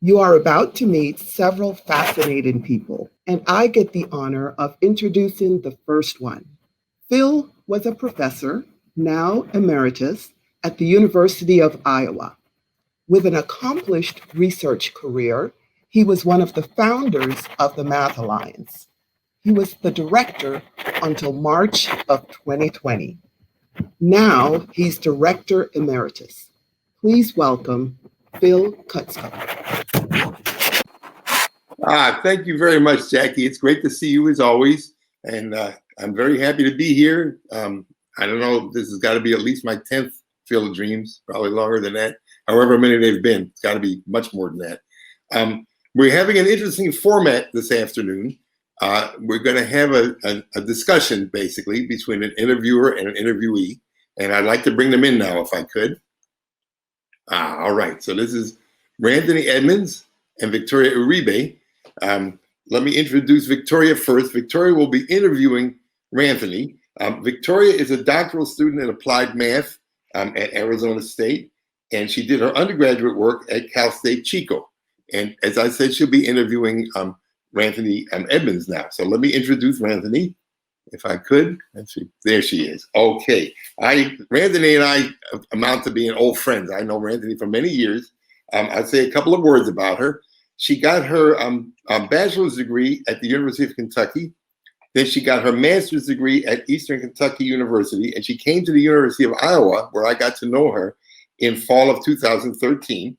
You are about to meet several fascinating people, and I get the honor of introducing the first one. Phil was a professor, now emeritus, at the University of Iowa. With an accomplished research career, he was one of the founders of the Math Alliance. He was the director until March of 2020. Now he's director emeritus. Please welcome Phil Kutzko. Thank you very much, Jackie. It's great to see you as always. And I'm very happy to be here. I don't know, this has got to be at least my 10th Field of Dreams, probably longer than that. However many they've been, it's got to be much more than that. We're having an interesting format this afternoon. We're going to have a discussion, basically, between an interviewer and an interviewee. And I'd like to bring them in now, if I could. All right. So this is Ranthony Edmonds and Victoria Uribe. Let me introduce Victoria first. Victoria will be interviewing Ranthony. Victoria is a doctoral student in applied math at Arizona State, and she did her undergraduate work at Cal State Chico. And as I said, she'll be interviewing Ranthony Edmonds now. So let me introduce Ranthony, if I could. Let's see. There she is. Okay. Ranthony and I amount to being old friends. I know Ranthony for many years. I'd say a couple of words about her. She got her bachelor's degree at the University of Kentucky. Then she got her master's degree at Eastern Kentucky University, and she came to the University of Iowa, where I got to know her in fall of 2013.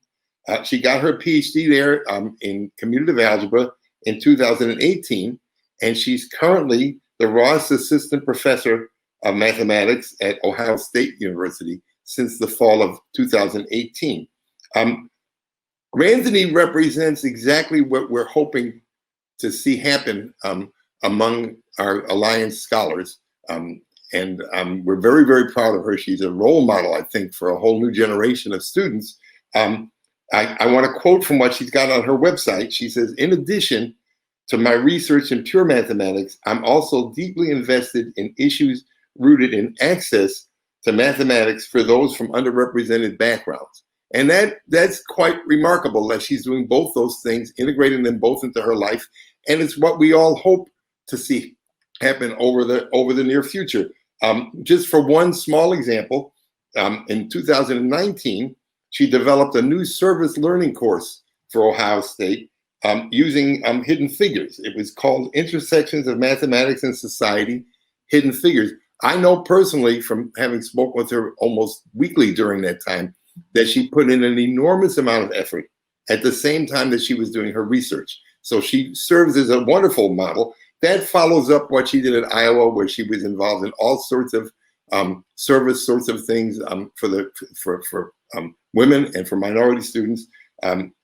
She got her PhD there in commutative algebra in 2018, and she's currently the Ross Assistant Professor of Mathematics at Ohio State University since the fall of 2018. Ranthony represents exactly what we're hoping to see happen among our Alliance scholars. And we're very, very proud of her. She's a role model, I think, for a whole new generation of students. I want to quote from what she's got on her website. She says, "In addition to my research in pure mathematics, I'm also deeply invested in issues rooted in access to mathematics for those from underrepresented backgrounds." And that's quite remarkable that she's doing both those things, integrating them both into her life. And it's what we all hope to see happen over the near future. Just for one small example, in 2019, she developed a new service learning course for Ohio State using hidden figures. It was called Intersections of Mathematics and Society, Hidden Figures. I know personally from having spoken with her almost weekly during that time that she put in an enormous amount of effort at the same time that she was doing her research. So she serves as a wonderful model. That follows up what she did at Iowa, where she was involved in all sorts of service sorts of things for women and for minority students.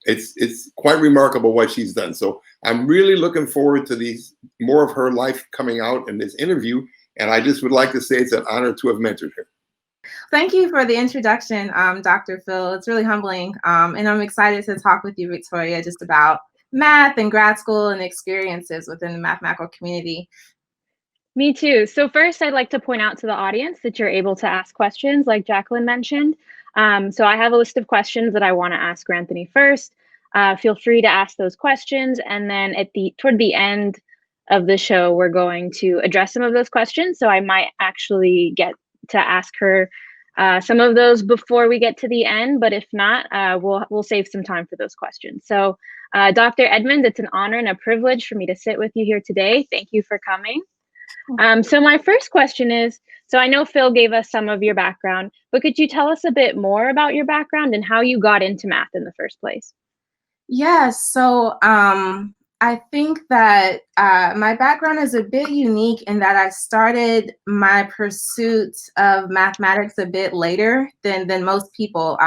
It's quite remarkable what she's done. So I'm really looking forward to more of her life coming out in this interview. And I just would like to say it's an honor to have mentored her. Thank you for the introduction, Dr. Phil. It's really humbling. And I'm excited to talk with you, Victoria, just about math and grad school and experiences within the mathematical community. Me too. So first, I'd like to point out to the audience that you're able to ask questions like Jacqueline mentioned. So I have a list of questions that I want to ask Ranthony first. Feel free to ask those questions. And then toward the end of the show, we're going to address some of those questions. So I might actually get to ask her some of those before we get to the end, but if not, we'll save some time for those questions. So Dr. Edmonds, it's an honor and a privilege for me to sit with you here today. Thank you for coming. So my first question is, so I know Phil gave us some of your background, but could you tell us a bit more about your background and how you got into math in the first place? Yes, so I think that my background is a bit unique in that I started my pursuit of mathematics a bit later than most people.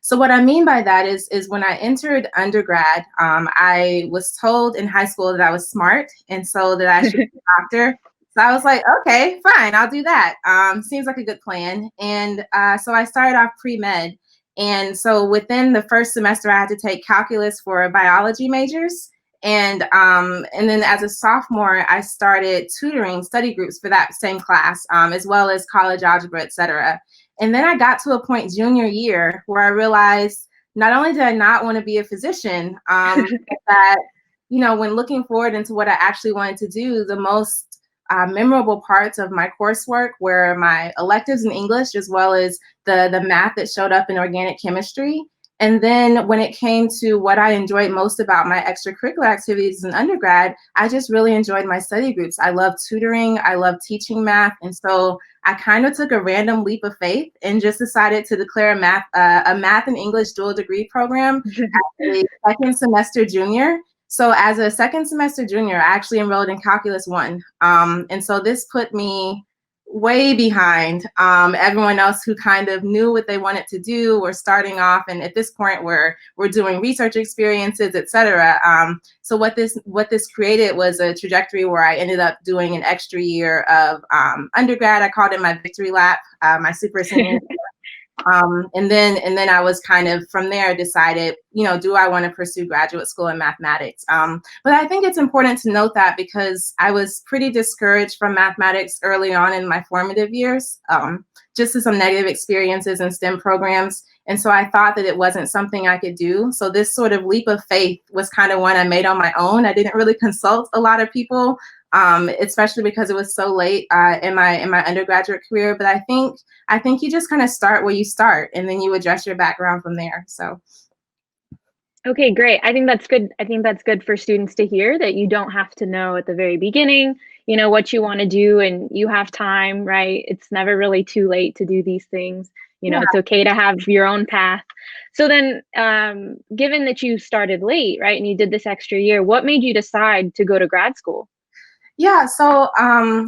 So what I mean by that is when I entered undergrad, I was told in high school that I was smart and so that I should be a doctor. So I was like, okay, fine, I'll do that. Seems like a good plan. And so I started off pre-med. And so within the first semester, I had to take calculus for biology majors. And then as a sophomore, I started tutoring study groups for that same class, as well as college algebra, et cetera. And then I got to a point junior year where I realized not only did I not want to be a physician, but that, you know, when looking forward into what I actually wanted to do, the most memorable parts of my coursework were my electives in English, as well as the math that showed up in organic chemistry. And then when it came to what I enjoyed most about my extracurricular activities in undergrad, I just really enjoyed my study groups. I love tutoring, I love teaching math. And so I kind of took a random leap of faith and just decided to declare a math and English dual degree program as a second semester junior. So as a second semester junior, I actually enrolled in Calculus 1. And so this put me way behind everyone else who kind of knew what they wanted to do. We're starting off, and at this point we're doing research experiences, etc. So what this created was a trajectory where I ended up doing an extra year of undergrad. I called it my victory lap, my super senior. And then I was kind of from there decided, you know, do I want to pursue graduate school in mathematics? But I think it's important to note that because I was pretty discouraged from mathematics early on in my formative years, just to some negative experiences in STEM programs. And so I thought that it wasn't something I could do. So this sort of leap of faith was kind of one I made on my own. I didn't really consult a lot of people, especially because it was so late in my undergraduate career. But I think you just kind of start where you start, and then you adjust your background from there. So. Okay, great. I think that's good. I think that's good for students to hear, that you don't have to know at the very beginning, you know, what you want to do, and you have time, right? It's never really too late to do these things. You know, Yeah. it's okay to have your own path. So then, given that you started late, right, and you did this extra year, what made you decide to go to grad school? Yeah, so I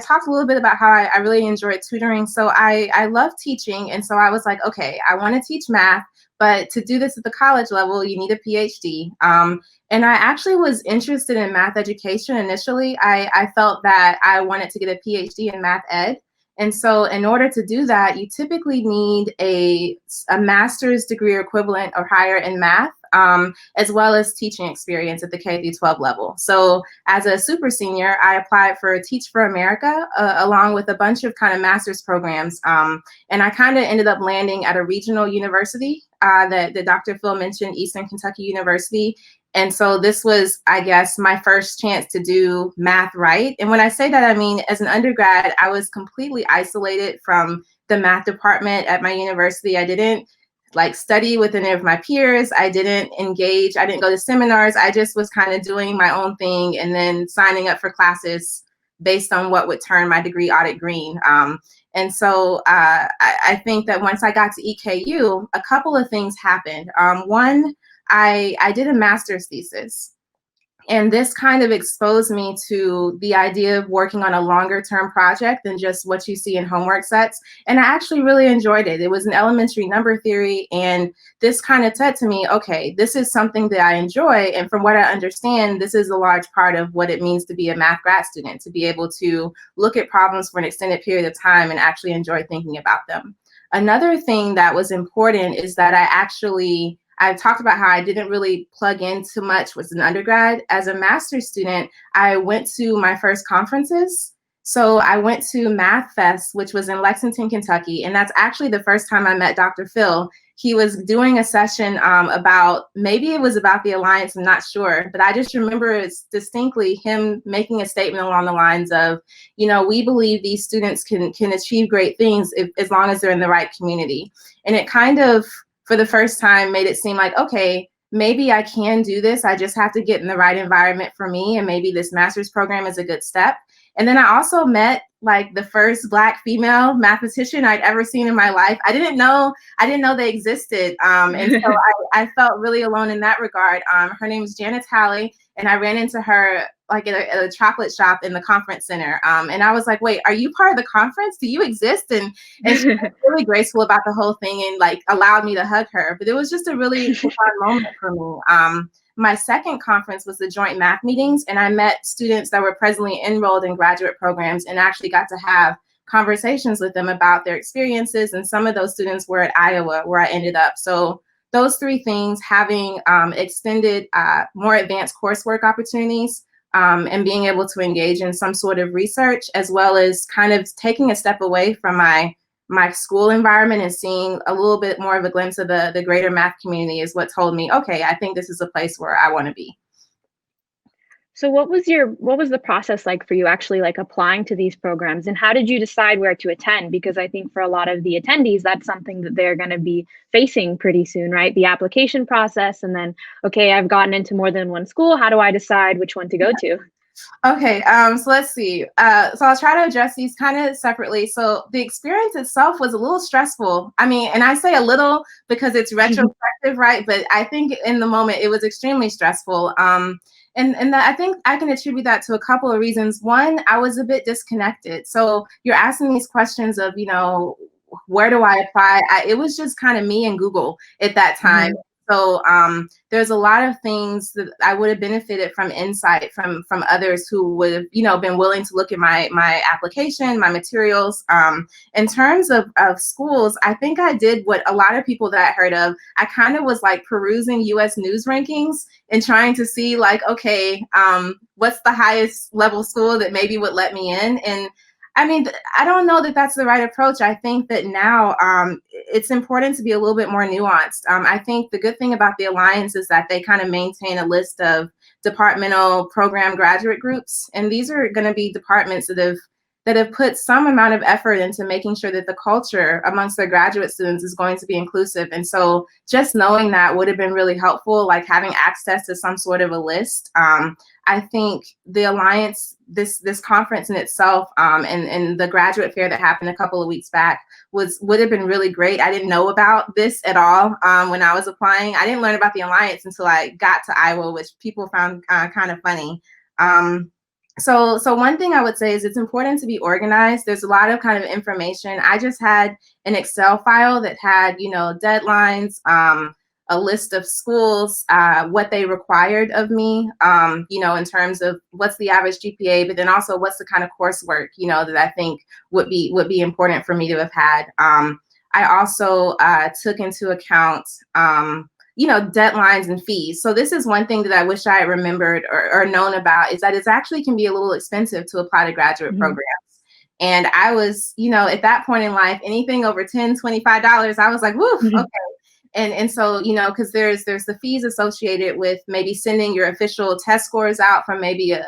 talked a little bit about how I really enjoyed tutoring. So I love teaching. And so I was like, okay, I want to teach math, but to do this at the college level, you need a PhD. And I actually was interested in math education initially. I felt that I wanted to get a PhD in math ed. And so in order to do that, you typically need a master's degree or equivalent or higher in math, as well as teaching experience at the K through 12 level. So as a super senior, I applied for Teach for America, along with a bunch of kind of master's programs. And I kind of ended up landing at a regional university that Dr. Phil mentioned, Eastern Kentucky University. And so this was, I guess, my first chance to do math right. And when I say that, I mean, as an undergrad, I was completely isolated from the math department at my university. I didn't like study with any of my peers. I didn't engage. I didn't go to seminars. I just was kind of doing my own thing and then signing up for classes based on what would turn my degree audit green. And so I think that once I got to EKU, a couple of things happened. One, I did a master's thesis. And this kind of exposed me to the idea of working on a longer term project than just what you see in homework sets. And I actually really enjoyed it. It was an elementary number theory. And this kind of said to me, okay, this is something that I enjoy. And from what I understand, this is a large part of what it means to be a math grad student, to be able to look at problems for an extended period of time and actually enjoy thinking about them. Another thing that was important is that I've talked about how I didn't really plug in too much as an undergrad. As a master's student, I went to my first conferences. So I went to Math Fest, which was in Lexington, Kentucky. And that's actually the first time I met Dr. Phil. He was doing a session maybe it was about the Alliance, I'm not sure. But I just remember distinctly him making a statement along the lines of, you know, we believe these students can achieve great things as long as they're in the right community. And it kind of, for the first time, made it seem like, okay, maybe I can do this. I just have to get in the right environment for me. And maybe this master's program is a good step. And then I also met like the first Black female mathematician I'd ever seen in my life. I didn't know they existed. And so I felt really alone in that regard. Her name is Janice Halley, and I ran into her like at a chocolate shop in the conference center. And I was like, wait, are you part of the conference? Do you exist? And she was really graceful about the whole thing and like allowed me to hug her. But it was just a really fun moment for me. My second conference was the joint math meetings, and I met students that were presently enrolled in graduate programs and actually got to have conversations with them about their experiences. And some of those students were at Iowa, where I ended up. So those three things, having extended, more advanced coursework opportunities, and being able to engage in some sort of research, as well as kind of taking a step away from my my school environment and seeing a little bit more of a glimpse of the greater math community is what told me, okay, I think this is a place where I want to be. So what was the process like for you actually like applying to these programs, and how did you decide where to attend? Because I think for a lot of the attendees, that's something that they're going to be facing pretty soon, right? The application process, and then, okay, I've gotten into more than one school. How do I decide which one to go to? Okay, so let's see. So I'll try to address these kind of separately. So the experience itself was a little stressful. I mean, and I say a little because it's retrospective, right? But I think in the moment it was extremely stressful. And that I think I can attribute that to a couple of reasons. One, I was a bit disconnected. So you're asking these questions of, where do I apply? It was just kind of me and Google at that time. So there's a lot of things that I would have benefited from insight from others who would have, been willing to look at my application, my materials. In terms of schools, I think I did what a lot of people that I heard of. I kind of was like perusing US news rankings and trying to see like, okay, what's the highest level school that maybe would let me in? And I mean, I don't know that that's the right approach. I think that now it's important to be a little bit more nuanced. I think the good thing about the Alliance is that they kind of maintain a list of departmental program graduate groups. And these are going to be departments that have put some amount of effort into making sure that the culture amongst their graduate students is going to be inclusive. And so just knowing that would have been really helpful, like having access to some sort of a list. I think the Alliance, this conference in itself, and the graduate fair that happened a couple of weeks back would have been really great. I didn't know about this at all when I was applying. I didn't learn about the Alliance until I got to Iowa, which people found kind of funny. So one thing I would say is it's important to be organized. There's a lot of kind of information. I just had an Excel file that had, deadlines, a list of schools, what they required of me, in terms of what's the average GPA, but then also what's the kind of coursework, that I think would be important for me to have had. I also took into account, deadlines and fees. So this is one thing that I wish I had remembered or known about, is that it actually can be a little expensive to apply to graduate programs. And I was, at that point in life, anything over $10, $25, I was like, woo, okay. And so, because there's the fees associated with maybe sending your official test scores out from maybe a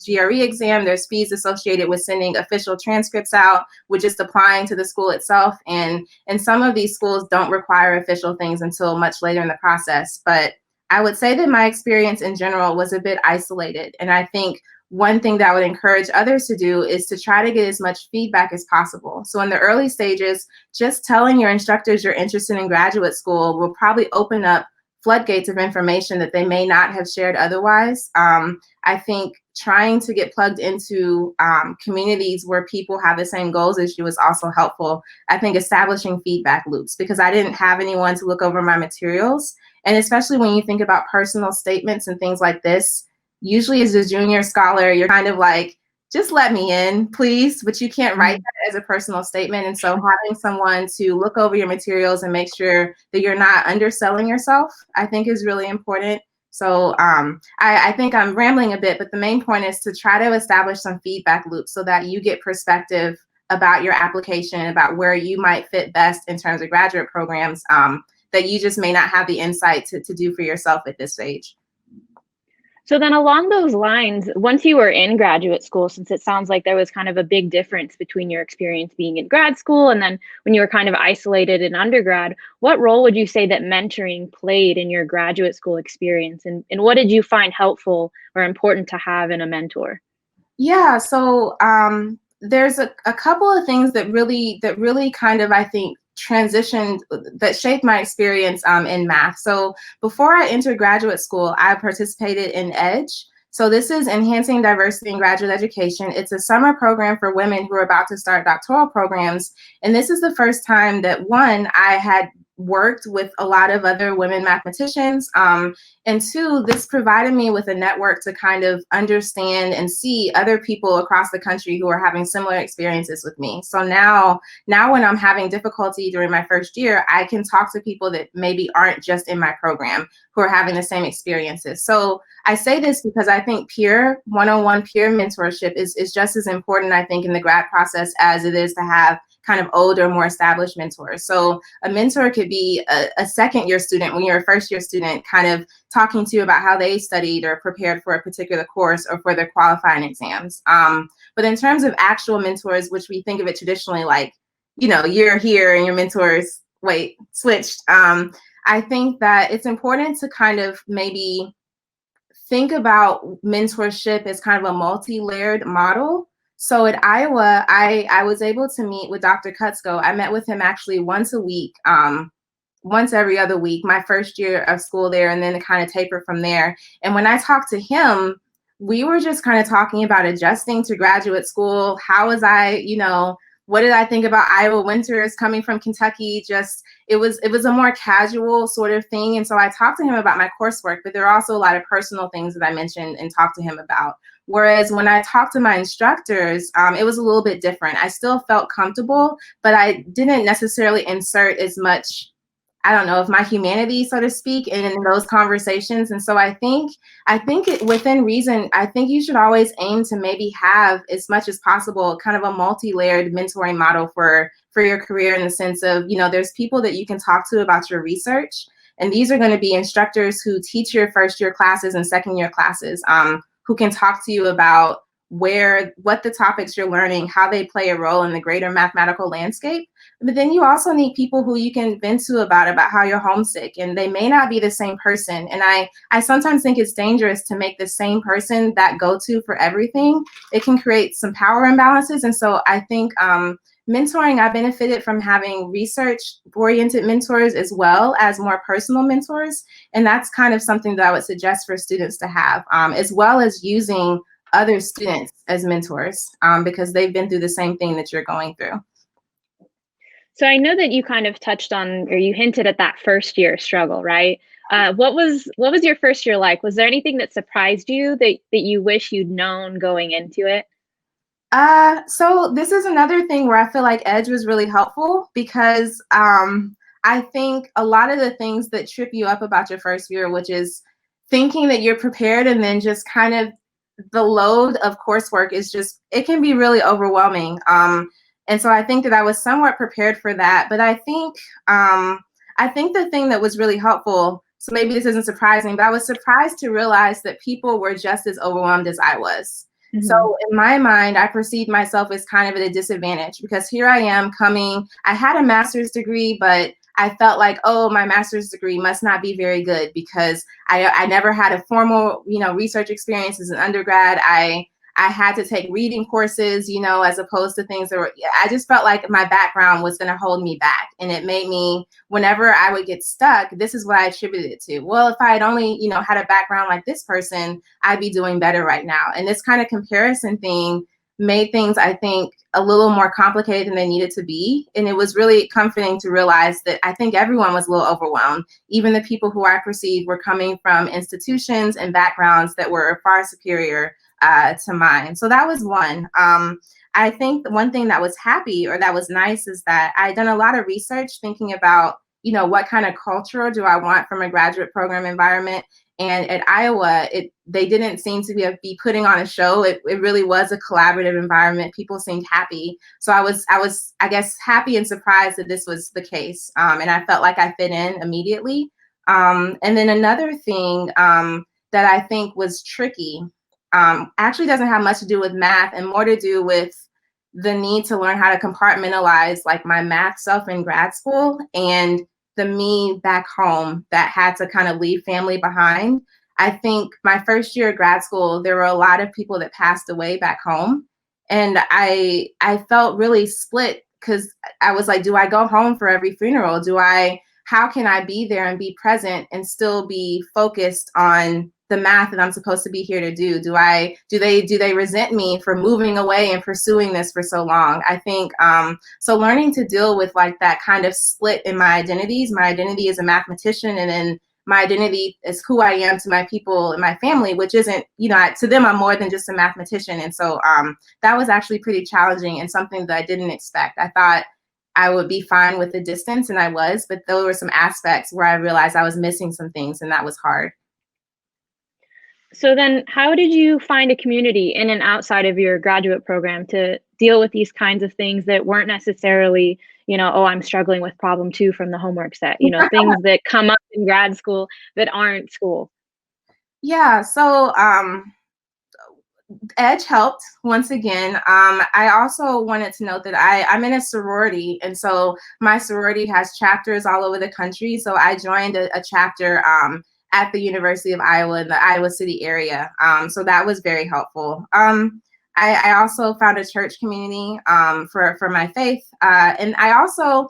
GRE exam. There's fees associated with sending official transcripts out, with just applying to the school itself. And some of these schools don't require official things until much later in the process. But I would say that my experience in general was a bit isolated. And I think one thing that I would encourage others to do is to try to get as much feedback as possible. So in the early stages, just telling your instructors you're interested in graduate school will probably open up floodgates of information that they may not have shared otherwise. I think trying to get plugged into communities where people have the same goals as you is also helpful. I think establishing feedback loops, because I didn't have anyone to look over my materials. And especially when you think about personal statements and things like this, usually as a junior scholar, you're kind of like, just let me in, please, but you can't write that as a personal statement. And so having someone to look over your materials and make sure that you're not underselling yourself, I think is really important. So I think I'm rambling a bit, but the main point is to try to establish some feedback loops so that you get perspective about your application, about where you might fit best in terms of graduate programs that you just may not have the insight to do for yourself at this stage. So then along those lines, once you were in graduate school, since it sounds like there was kind of a big difference between your experience being in grad school and then when you were kind of isolated in undergrad, what role would you say that mentoring played in your graduate school experience? And what did you find helpful or important to have in a mentor? Yeah, so there's a couple of things that really kind of, I think, transitioned, that shaped my experience in math. So before I entered graduate school, I participated in EDGE. So this is Enhancing Diversity in Graduate Education. It's a summer program for women who are about to start doctoral programs. And this is the first time that, one, I had worked with a lot of other women mathematicians. And two, this provided me with a network to kind of understand and see other people across the country who are having similar experiences with me. So now when I'm having difficulty during my first year, I can talk to people that maybe aren't just in my program who are having the same experiences. So I say this because I think one-on-one peer mentorship is just as important, I think, in the grad process as it is to have kind of older, more established mentors. So a mentor could be a second year student when you're a first year student, kind of talking to you about how they studied or prepared for a particular course or for their qualifying exams. But in terms of actual mentors, which we think of it traditionally like, you know, you're here and your mentors, wait, switched. I think that it's important to kind of maybe think about mentorship as kind of a multi-layered model. So at Iowa, I was able to meet with Dr. Kutzko. I met with him actually once a week, once every other week, my first year of school there, and then it kind of tapered from there. And when I talked to him, we were just kind of talking about adjusting to graduate school. How was I, you know, what did I think about Iowa winters coming from Kentucky? Just it was a more casual sort of thing. And so I talked to him about my coursework, but there are also a lot of personal things that I mentioned and talked to him about. Whereas when I talked to my instructors, it was a little bit different. I still felt comfortable, but I didn't necessarily insert as much, I don't know, of my humanity, so to speak, in those conversations. And so I think within reason, I think you should always aim to maybe have, as much as possible, kind of a multi-layered mentoring model for your career, in the sense of, you know, there's people that you can talk to about your research. And these are going to be instructors who teach your first year classes and second year classes, who can talk to you about what the topics you're learning, how they play a role in the greater mathematical landscape. But then you also need people who you can vent to about how you're homesick, and they may not be the same person. And I sometimes think it's dangerous to make the same person that go-to for everything. It can create some power imbalances. And so I think mentoring, I benefited from having research-oriented mentors as well as more personal mentors. And that's kind of something that I would suggest for students to have, as well as using other students as mentors, because they've been through the same thing that you're going through. So I know that you kind of touched on, or you hinted at that first year struggle, right? What was your first year like? Was there anything that surprised you that you wish you'd known going into it? So this is another thing where I feel like Edge was really helpful, because I think a lot of the things that trip you up about your first year, which is thinking that you're prepared, and then just kind of the load of coursework is just, it can be really overwhelming. And so I think that I was somewhat prepared for that. But I think the thing that was really helpful, so maybe this isn't surprising, but I was surprised to realize that people were just as overwhelmed as I was. Mm-hmm. So in my mind, I perceived myself as kind of at a disadvantage, because here I am coming, I had a master's degree, but I felt like, oh, my master's degree must not be very good, because I never had a formal, you know, research experience as an undergrad. I had to take reading courses, you know, as opposed to things that were, I just felt like my background was going to hold me back. And it made me, whenever I would get stuck, this is what I attributed it to. Well, if I had only, you know, had a background like this person, I'd be doing better right now. And this kind of comparison thing made things, I think, a little more complicated than they needed to be. And it was really comforting to realize that I think everyone was a little overwhelmed. Even the people who I perceived were coming from institutions and backgrounds that were far superior to mine. So that was one. I think the one thing that was that was nice, is that I had done a lot of research thinking about, you know, what kind of culture do I want from a graduate program environment. And at Iowa, they didn't seem to be putting on a show. It really was a collaborative environment. People seemed happy. So I was, I guess, happy and surprised that this was the case. And I felt like I fit in immediately. And then another thing that I think was tricky, actually doesn't have much to do with math, and more to do with the need to learn how to compartmentalize like my math self in grad school, and the me back home that had to kind of leave family behind. I think my first year of grad school, there were a lot of people that passed away back home. And I felt really split, because I was like, do I go home for every funeral? How can I be there and be present and still be focused on the math that I'm supposed to be here to do? Do they resent me for moving away and pursuing this for so long? I think, so learning to deal with like that kind of split in my identities. My identity as a mathematician, and then my identity is who I am to my people and my family, which isn't, you know, to them, I'm more than just a mathematician. And so that was actually pretty challenging, and something that I didn't expect. I thought I would be fine with the distance, and I was, but there were some aspects where I realized I was missing some things, and that was hard. So then how did you find a community in and outside of your graduate program to deal with these kinds of things that weren't necessarily, oh, I'm struggling with problem 2 from the homework set, things that come up in grad school that aren't school? Yeah, so Edge helped once again. I also wanted to note that I'm in a sorority, and so my sorority has chapters all over the country. So I joined a chapter at the University of Iowa in the Iowa City area. So that was very helpful. I also found a church community for my faith, and I also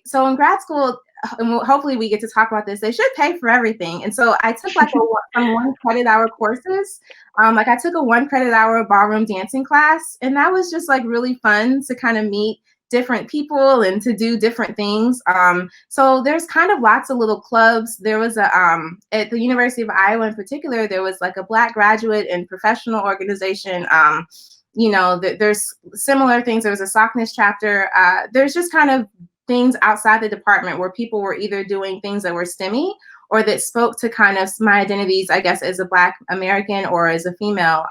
so in grad school, and hopefully we get to talk about this, they should pay for everything. And so I took like some 1 credit hour courses. Like I took a 1 credit hour ballroom dancing class, and that was just like really fun to kind of meet different people and to do different things. So there's kind of lots of little clubs. There was at the University of Iowa in particular, there was like a Black graduate and professional organization. There's similar things. There was a SOCNIS chapter. There's just kind of things outside the department where people were either doing things that were STEMmy or that spoke to kind of my identities, I guess, as a Black American or as a female,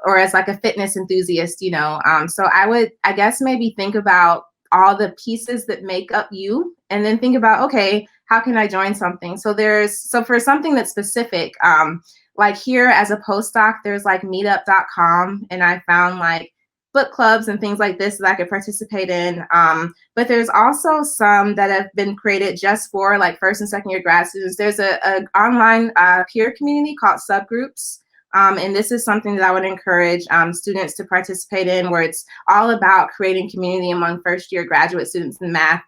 or as like a fitness enthusiast, So I would, I guess, maybe think about all the pieces that make up you and then think about, okay, how can I join something? So for something that's specific, like here as a postdoc, there's like meetup.com, and I found like book clubs and things like this that I could participate in. But there's also some that have been created just for like first and second year grad students. There's a online peer community called Subgroups. And this is something that I would encourage students to participate in, where it's all about creating community among first year graduate students in math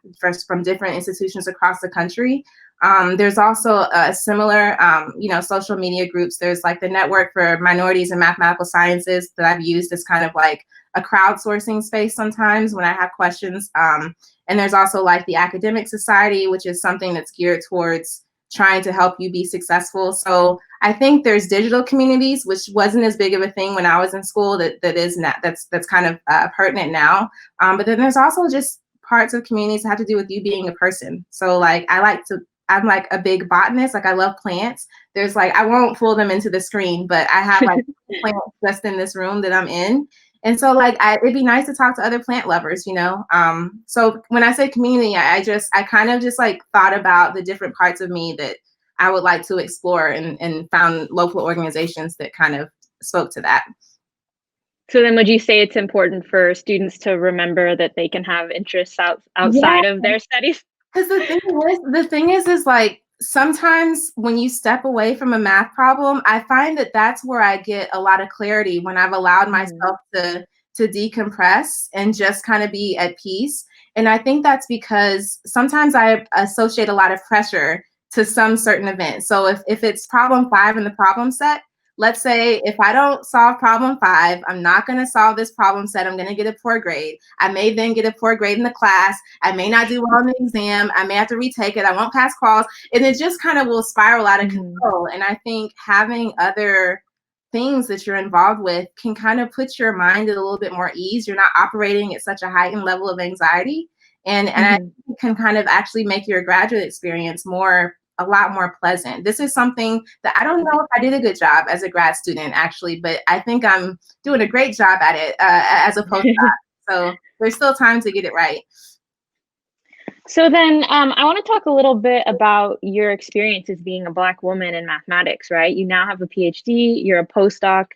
from different institutions across the country. There's also a similar, social media groups. There's like the Network for Minorities in Mathematical Sciences that I've used as kind of like a crowdsourcing space sometimes when I have questions. And there's also like the Academic Society, which is something that's geared towards trying to help you be successful. So I think there's digital communities, which wasn't as big of a thing when I was in school, that's kind of pertinent now. But then there's also just parts of communities that have to do with you being a person. So like I'm like a big botanist. Like I love plants. There's like, I won't pull them into the screen, but I have like plants just in this room that I'm in. And so like, it'd be nice to talk to other plant lovers, So when I say community, I kind of just like thought about the different parts of me that I would like to explore and found local organizations that kind of spoke to that. So then would you say it's important for students to remember that they can have interests outside of their studies? Because the thing is like, sometimes when you step away from a math problem, I find that that's where I get a lot of clarity when I've allowed myself to decompress and just kind of be at peace. And I think that's because sometimes I associate a lot of pressure to some certain event. So if it's problem 5 in the problem set, let's say if I don't solve problem 5, I'm not going to solve this problem set. I'm going to get a poor grade. I may then get a poor grade in the class. I may not do well in the exam. I may have to retake it. I won't pass quals. And it just kind of will spiral out of control. And I think having other things that you're involved with can kind of put your mind at a little bit more ease. You're not operating at such a heightened level of anxiety. And I think it can kind of actually make your graduate experience a lot more pleasant. This is something that I don't know if I did a good job as a grad student, actually, but I think I'm doing a great job at it as a postdoc. So there's still time to get it right. So then I want to talk a little bit about your experience as being a Black woman in mathematics, right? You now have a PhD, you're a postdoc.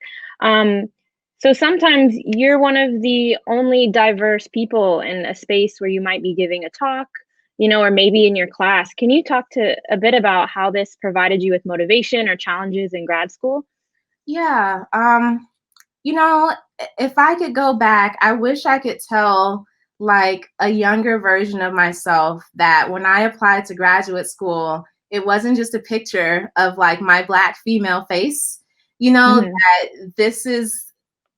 So sometimes you're one of the only diverse people in a space where you might be giving a talk, or maybe in your class. Can you talk a bit about how this provided you with motivation or challenges in grad school? Yeah. If I could go back, I wish I could tell like a younger version of myself that when I applied to graduate school, it wasn't just a picture of like my Black female face,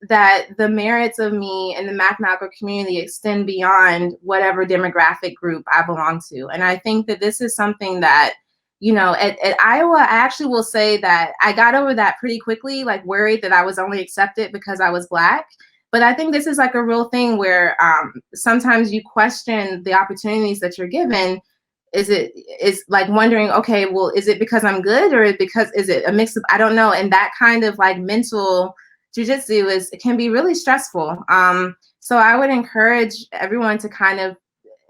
that the merits of me in the mathematical community extend beyond whatever demographic group I belong to. And I think that this is something that, at Iowa, I actually will say that I got over that pretty quickly, like worried that I was only accepted because I was Black. But I think this is like a real thing where sometimes you question the opportunities that you're given is like wondering, okay, well, is it because I'm good, or is it a mix of, I don't know. And that kind of like mental jujitsu it can be really stressful. So I would encourage everyone to kind of,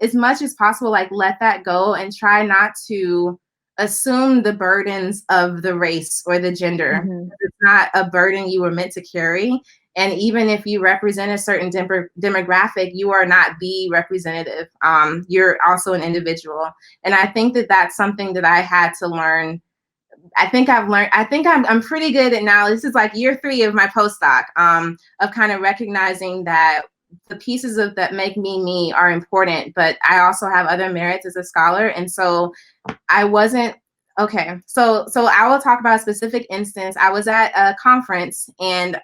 as much as possible, like let that go and try not to assume the burdens of the race or the gender. Mm-hmm. It's not a burden you were meant to carry. And even if you represent a certain demographic, you are not the representative. You're also an individual. And I think that that's something that I had to learn. I think I'm pretty good at now. This is like year 3 of my postdoc, of kind of recognizing that the pieces of that make me are important, but I also have other merits as a scholar. And so I wasn't, okay. So I will talk about a specific instance. I was at a conference, and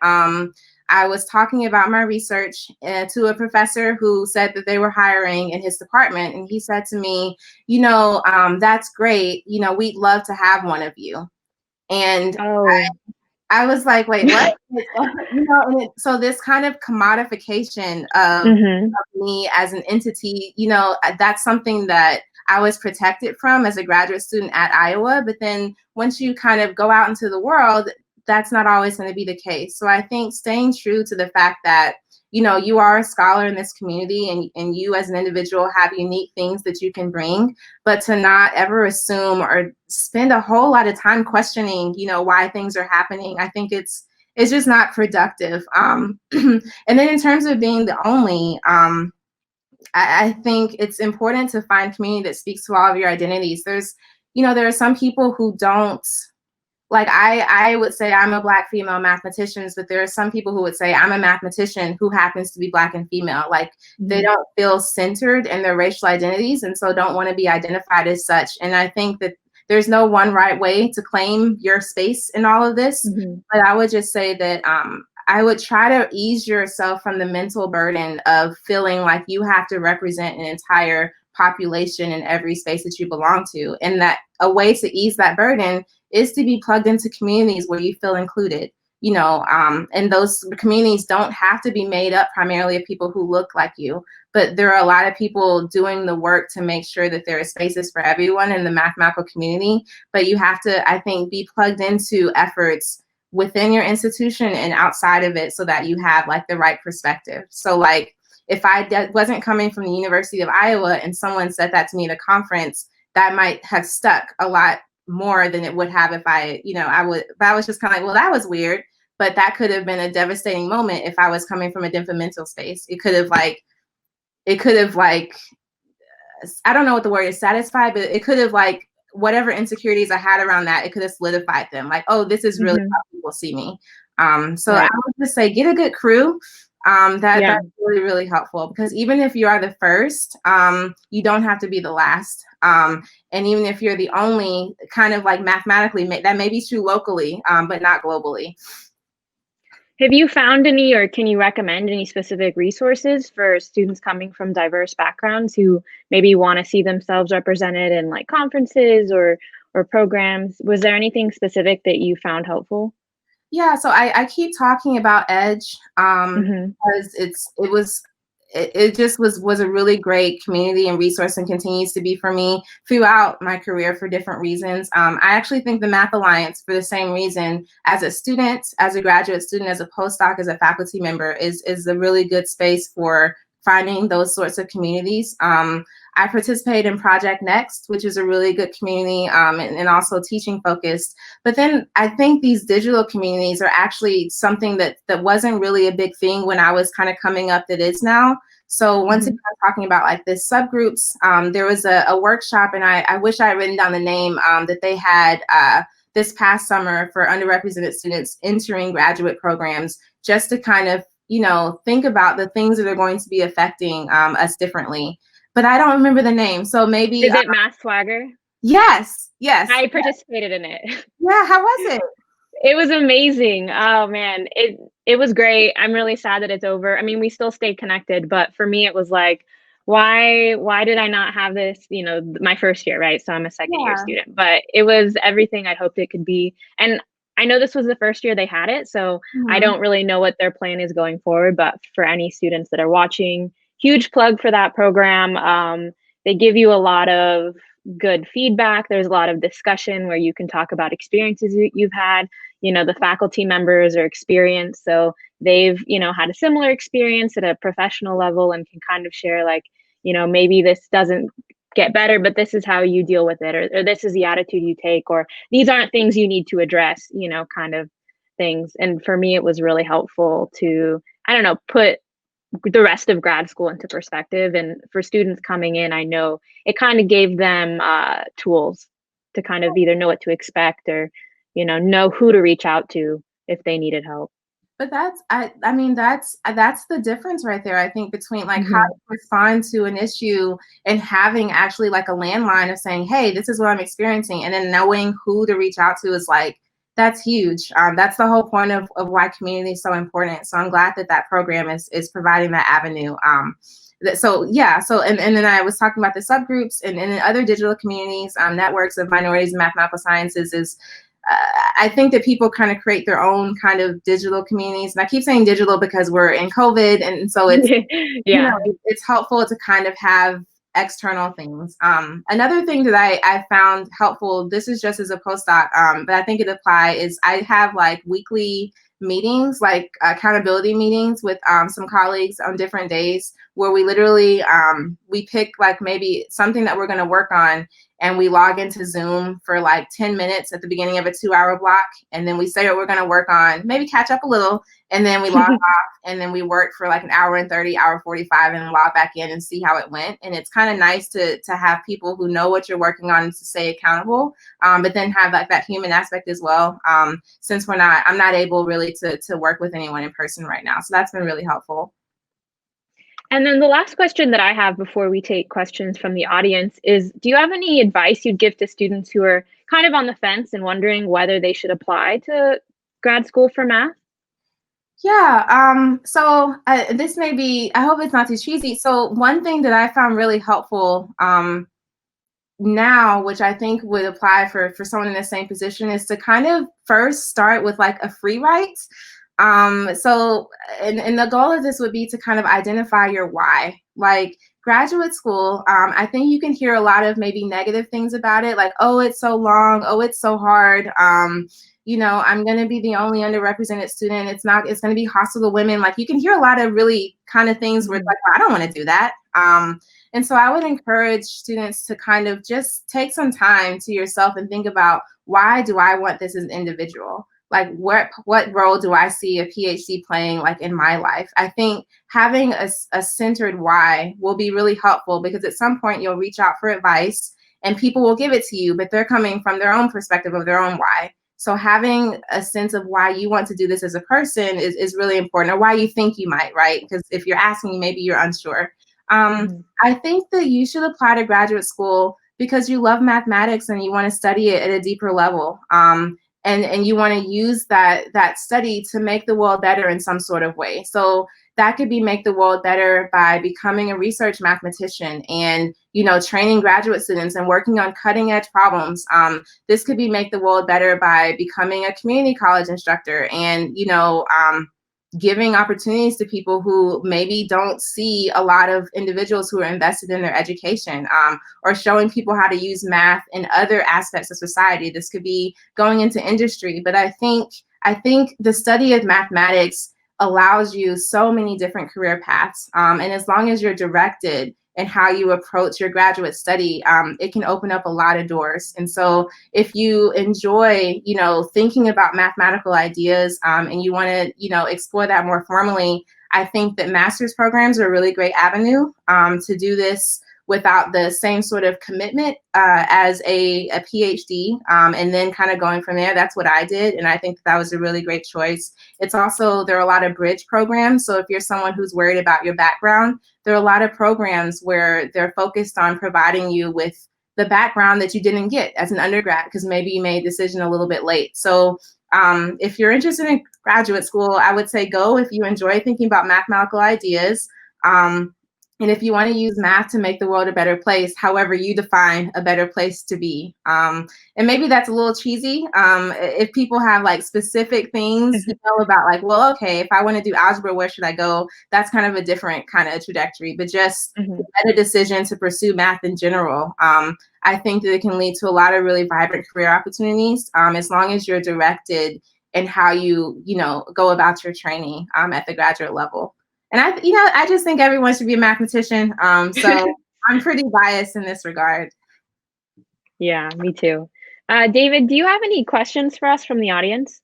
I was talking about my research to a professor who said that they were hiring in his department. And he said to me, that's great. We'd love to have one of you. And Oh. I was like, wait, what? So this kind of commodification of Mm-hmm. me as an entity, that's something that I was protected from as a graduate student at Iowa. But then once you kind of go out into the world, that's not always going to be the case. So I think staying true to the fact that, you are a scholar in this community, and you as an individual have unique things that you can bring, but to not ever assume or spend a whole lot of time questioning, why things are happening. I think it's just not productive. And then in terms of being the only, I think it's important to find community that speaks to all of your identities. There are some people who don't, like, I would say I'm a Black female mathematician, but there are some people who would say I'm a mathematician who happens to be Black and female. Like, they don't feel centered in their racial identities, and so don't want to be identified as such. And I think that there's no one right way to claim your space in all of this. Mm-hmm. But I would just say that I would try to ease yourself from the mental burden of feeling like you have to represent an entire population in every space that you belong to. And that a way to ease that burden is to be plugged into communities where you feel included, and those communities don't have to be made up primarily of people who look like you, but there are a lot of people doing the work to make sure that there are spaces for everyone in the mathematical community. But you have to, I think, be plugged into efforts within your institution and outside of it so that you have like the right perspective. So like, if I wasn't coming from the University of Iowa and someone said that to me at a conference, that might have stuck a lot more than it would have if I was just kind of like, well, that was weird. But that could have been a devastating moment if I was coming from a different mental space. It could have I don't know what the word is, satisfied, but it could have like whatever insecurities I had around that, it could have solidified them. Like, oh, this is really how people see me. So Right. I would just say get a good crew. That's really, really helpful, because even if you are the first, you don't have to be the last. And even if you're the only, kind of like mathematically, that may be true locally, but not globally. Have you found any, or can you recommend any specific resources for students coming from diverse backgrounds who maybe want to see themselves represented in like conferences or programs? Was there anything specific that you found helpful? Yeah, so I keep talking about EDGE because it just was a really great community and resource, and continues to be for me throughout my career for different reasons. I actually think the Math Alliance, for the same reason, as a student, as a graduate student, as a postdoc, as a faculty member, is a really good space for finding those sorts of communities. I participate in Project Next, which is a really good community, and also teaching focused. But then I think these digital communities are actually something that wasn't really a big thing when I was kind of coming up that is now. So once again, I'm talking about like this subgroups, there was a workshop, and I wish I had written down the name, that they had this past summer for underrepresented students entering graduate programs, just to kind of, think about the things that are going to be affecting us differently. But I don't remember the name, so maybe. Is it Math Swagger? Yes. I participated in it. Yeah, how was it? It was amazing. Oh man, it was great. I'm really sad that it's over. I mean, we still stayed connected, but for me, it was like, why did I not have this? My first year, right? So I'm a second year student, but it was everything I hoped it could be. And I know this was the first year they had it, so I don't really know what their plan is going forward. But for any students that are watching, huge plug for that program. They give you a lot of good feedback. There's a lot of discussion where you can talk about experiences you've had. The faculty members are experienced, so they've, had a similar experience at a professional level and can kind of share like, maybe this doesn't get better, but this is how you deal with it, or this is the attitude you take, or these aren't things you need to address, kind of things. And for me, it was really helpful to, I don't know, put the rest of grad school into perspective. And for students coming in, I know it kind of gave them tools to kind of either know what to expect or, know who to reach out to if they needed help. But I mean, that's the difference right there, I think, between like how to respond to an issue and having actually like a landline of saying, hey, this is what I'm experiencing. And then knowing who to reach out to is like, that's huge. That's the whole point of why community is so important. So I'm glad that program is providing that avenue. So and then I was talking about the subgroups and in other digital communities, networks of minorities in mathematical sciences is, I think that people kind of create their own kind of digital communities. And I keep saying digital because we're in COVID. And so it's, it's helpful to kind of have external things. Another thing that I found helpful, this is just as a postdoc, but I think it applies, is I have like weekly meetings, like accountability meetings with some colleagues on different days where we literally, we pick like maybe something that we're going to work on, and we log into Zoom for like 10 minutes at the beginning of a 2-hour block. And then we say what we're going to work on, maybe catch up a little, and then we log off, and then we work for like an hour and 30, hour 45, and log back in and see how it went. And it's kind of nice to have people who know what you're working on to stay accountable, but then have like that human aspect as well. Since I'm not able really to work with anyone in person right now. So that's been really helpful. And then the last question that I have before we take questions from the audience is, do you have any advice you'd give to students who are kind of on the fence and wondering whether they should apply to grad school for math? Yeah, so this may be, I hope it's not too cheesy. So one thing that I found really helpful now, which I think would apply for someone in the same position, is to kind of first start with like a free write. So the goal of this would be to kind of identify your why. Like graduate school, I think you can hear a lot of maybe negative things about it, like, oh, it's so long, oh, it's so hard. I'm going to be the only underrepresented student. It's going to be hostile to women. Like you can hear a lot of really kind of things where it's like, well, I don't want to do that. And so I would encourage students to kind of just take some time to yourself and think about, why do I want this as an individual? Like what role do I see a PhD playing like in my life? I think having a centered why will be really helpful, because at some point you'll reach out for advice and people will give it to you, but they're coming from their own perspective of their own why. So having a sense of why you want to do this as a person is really important, or why you think you might, right? Because if you're asking, maybe you're unsure. I think that you should apply to graduate school because you love mathematics and you want to study it at a deeper level. And you want to use that study to make the world better in some sort of way. So that could be make the world better by becoming a research mathematician and, training graduate students and working on cutting edge problems. This could be make the world better by becoming a community college instructor and, giving opportunities to people who maybe don't see a lot of individuals who are invested in their education, or showing people how to use math in other aspects of society. This could be going into industry, but I think the study of mathematics allows you so many different career paths. And as long as you're directed in how you approach your graduate study, it can open up a lot of doors. And so if you enjoy, thinking about mathematical ideas, and you want to, explore that more formally, I think that master's programs are a really great avenue to do this without the same sort of commitment as a PhD, and then kind of going from there. That's what I did, and I think that was a really great choice. It's also, there are a lot of bridge programs, so if you're someone who's worried about your background, there are a lot of programs where they're focused on providing you with the background that you didn't get as an undergrad, because maybe you made a decision a little bit late. So if you're interested in graduate school, I would say go if you enjoy thinking about mathematical ideas. And if you want to use math to make the world a better place, however you define a better place to be. And maybe that's a little cheesy. If people have like specific things, about like, well, okay, if I want to do algebra, where should I go? That's kind of a different kind of trajectory, but just a decision to pursue math in general. I think that it can lead to a lot of really vibrant career opportunities, as long as you're directed in how you go about your training at the graduate level. And I just think everyone should be a mathematician. So I'm pretty biased in this regard. Yeah, me too. David, do you have any questions for us from the audience?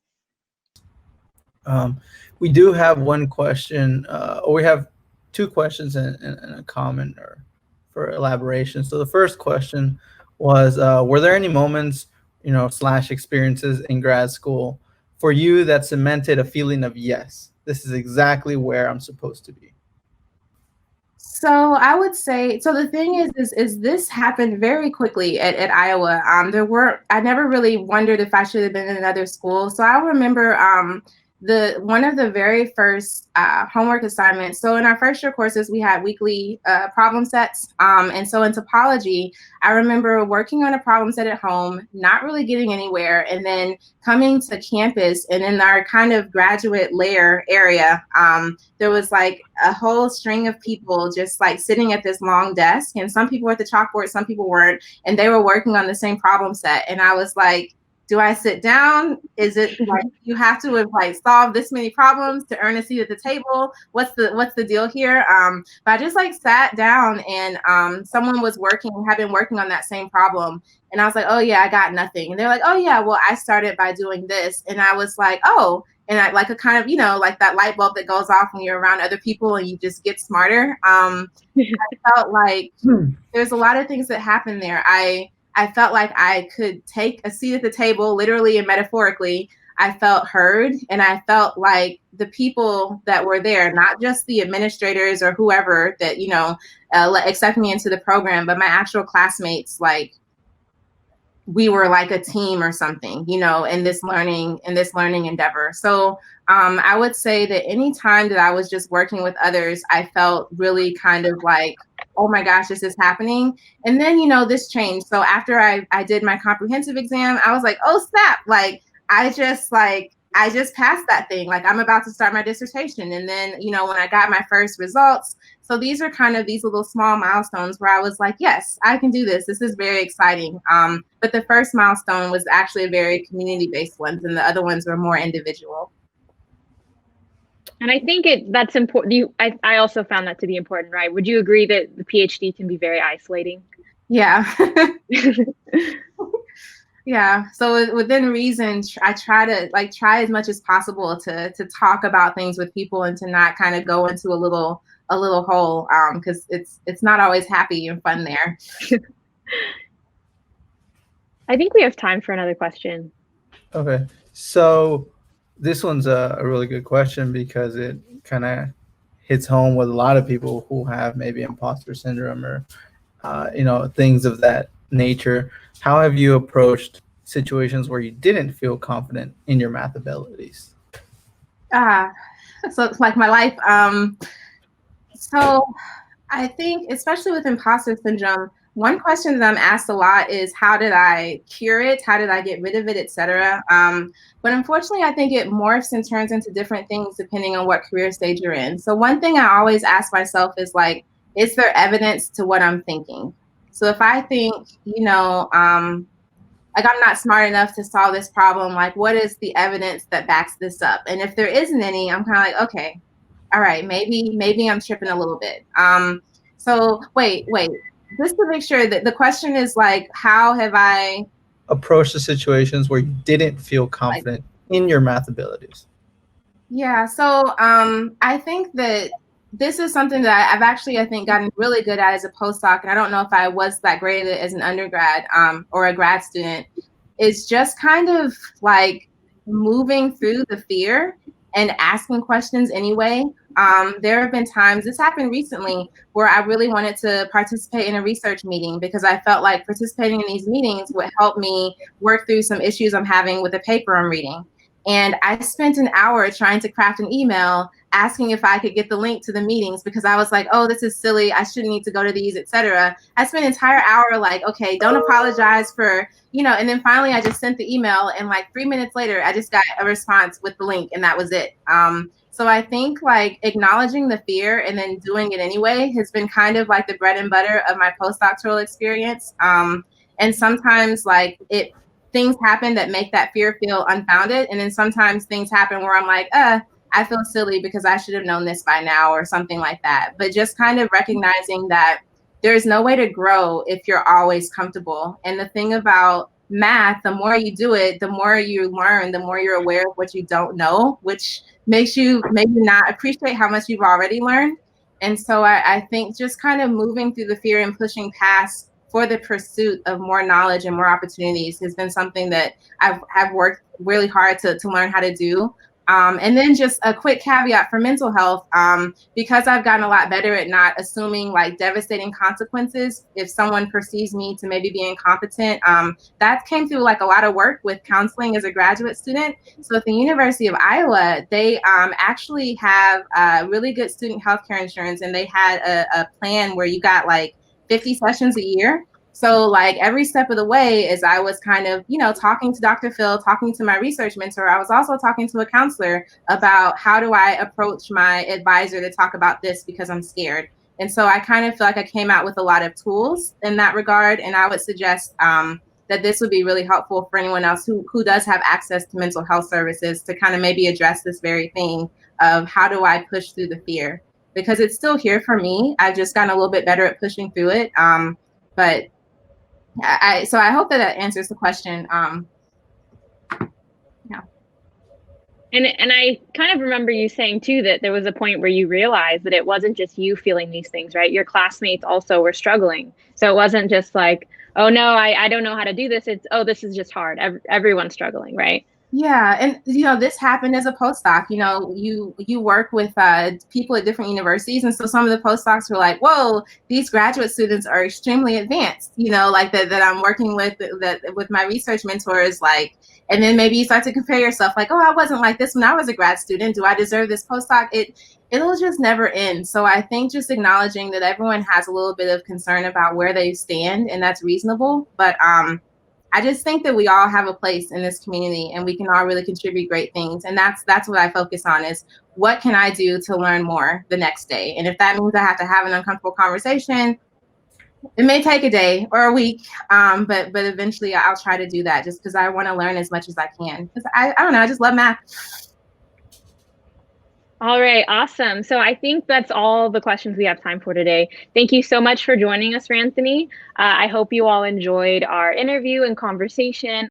We do have one question, or we have two questions and a comment or for elaboration. So the first question was, were there any moments, / experiences in grad school for you that cemented a feeling of, yes, this is exactly where I'm supposed to be? So I would say, so the thing is this happened very quickly at Iowa. I never really wondered if I should have been in another school. So I remember one of the very first homework assignments. So in our first year courses, we had weekly problem sets. And so in topology, I remember working on a problem set at home, not really getting anywhere, and then coming to campus and in our kind of graduate layer area, there was like a whole string of people just like sitting at this long desk, and some people were at the chalkboard, some people weren't, and they were working on the same problem set. And I was like, do I sit down? Is it like you have to have like solved this many problems to earn a seat at the table? What's the deal here? But I just like sat down, and someone had been working on that same problem. And I was like, oh yeah, I got nothing. And they're like, oh yeah, well, I started by doing this. And I was like, oh, and I like a kind of, like that light bulb that goes off when you're around other people and you just get smarter. I felt like there's a lot of things that happen there. I felt like I could take a seat at the table, literally and metaphorically. I felt heard, and I felt like the people that were there, not just the administrators or whoever that, accepted me into the program, but my actual classmates, like we were like a team or something, in this learning endeavor. So I would say that any time that I was just working with others, I felt really kind of like, oh my gosh, this is happening. And then, this changed. So after I did my comprehensive exam, I was like, oh snap, like I just passed that thing. Like I'm about to start my dissertation. And then, when I got my first results, so these are kind of these little small milestones where I was like, yes, I can do this. This is very exciting. But the first milestone was actually a very community-based one, and the other ones were more individual. And I think that's important. I also found that to be important, right? Would you agree that the PhD can be very isolating? Yeah. Yeah. So within reason, I try as much as possible to talk about things with people and to not kind of go into a little hole, because it's not always happy and fun there. I think we have time for another question. Okay. So this one's a really good question because it kind of hits home with a lot of people who have maybe imposter syndrome or, things of that nature. How have you approached situations where you didn't feel confident in your math abilities? So it's like my life. So I think, especially with imposter syndrome, one question that I'm asked a lot is, how did I cure it? How did I get rid of it, etc.? But unfortunately, I think it morphs and turns into different things depending on what career stage you're in. So one thing I always ask myself is like, is there evidence to what I'm thinking? So if I think, like I'm not smart enough to solve this problem, like what is the evidence that backs this up? And if there isn't any, I'm kind of like, okay, all right, maybe I'm tripping a little bit. So wait, just to make sure that the question is like, how have I approached the situations where you didn't feel confident in your math abilities? Yeah, so I think that this is something that I've actually, I think, gotten really good at as a postdoc, and I don't know if I was that great at it as an undergrad or a grad student. It's just kind of like moving through the fear and asking questions anyway. There have been times, this happened recently, where I really wanted to participate in a research meeting because I felt like participating in these meetings would help me work through some issues I'm having with a paper I'm reading. And I spent an hour trying to craft an email asking if I could get the link to the meetings because I was like, oh, this is silly. I shouldn't need to go to these, etc. I spent an entire hour like, okay, don't apologize for, and then finally I just sent the email, and like 3 minutes later, I just got a response with the link, and that was it. So I think like acknowledging the fear and then doing it anyway has been kind of like the bread and butter of my postdoctoral experience. And sometimes like things happen that make that fear feel unfounded. And then sometimes things happen where I'm like, I feel silly because I should have known this by now or something like that. But just kind of recognizing that there's no way to grow if you're always comfortable. And the thing about math, the more you do it, the more you learn, the more you're aware of what you don't know, which makes you maybe not appreciate how much you've already learned. And so I think just kind of moving through the fear and pushing past for the pursuit of more knowledge and more opportunities has been something that I've worked really hard to learn how to do. And then just a quick caveat for mental health, because I've gotten a lot better at not assuming like devastating consequences if someone perceives me to maybe be incompetent. That came through like a lot of work with counseling as a graduate student. So at the University of Iowa, they actually have really good student healthcare insurance, and they had a plan where you got like 50 sessions a year. So like every step of the way, as I was kind of, talking to Dr. Phil, talking to my research mentor, I was also talking to a counselor about how do I approach my advisor to talk about this because I'm scared. And so I kind of feel like I came out with a lot of tools in that regard. And I would suggest that this would be really helpful for anyone else who does have access to mental health services to kind of maybe address this very thing of how do I push through the fear? Because it's still here for me. I've just gotten a little bit better at pushing through it. But so I hope that answers the question. Yeah. And I kind of remember you saying too that there was a point where you realized that it wasn't just you feeling these things, right? Your classmates also were struggling. So it wasn't just like, oh no, I don't know how to do this. It's, oh, this is just hard. Everyone's struggling, right? Yeah, and this happened as a postdoc. You work with people at different universities, and so some of the postdocs were like, "Whoa, these graduate students are extremely advanced." Like that I'm working with with my research mentors, like, and then maybe you start to compare yourself, like, "Oh, I wasn't like this when I was a grad student. Do I deserve this postdoc?" It'll just never end. So I think just acknowledging that everyone has a little bit of concern about where they stand, and that's reasonable, but I just think that we all have a place in this community and we can all really contribute great things. And that's what I focus on is what can I do to learn more the next day? And if that means I have to have an uncomfortable conversation, it may take a day or a week, but eventually I'll try to do that just because I want to learn as much as I can. Because I don't know, I just love math. All right, awesome. So I think that's all the questions we have time for today. Thank you so much for joining us, Ranthony. I hope you all enjoyed our interview and conversation.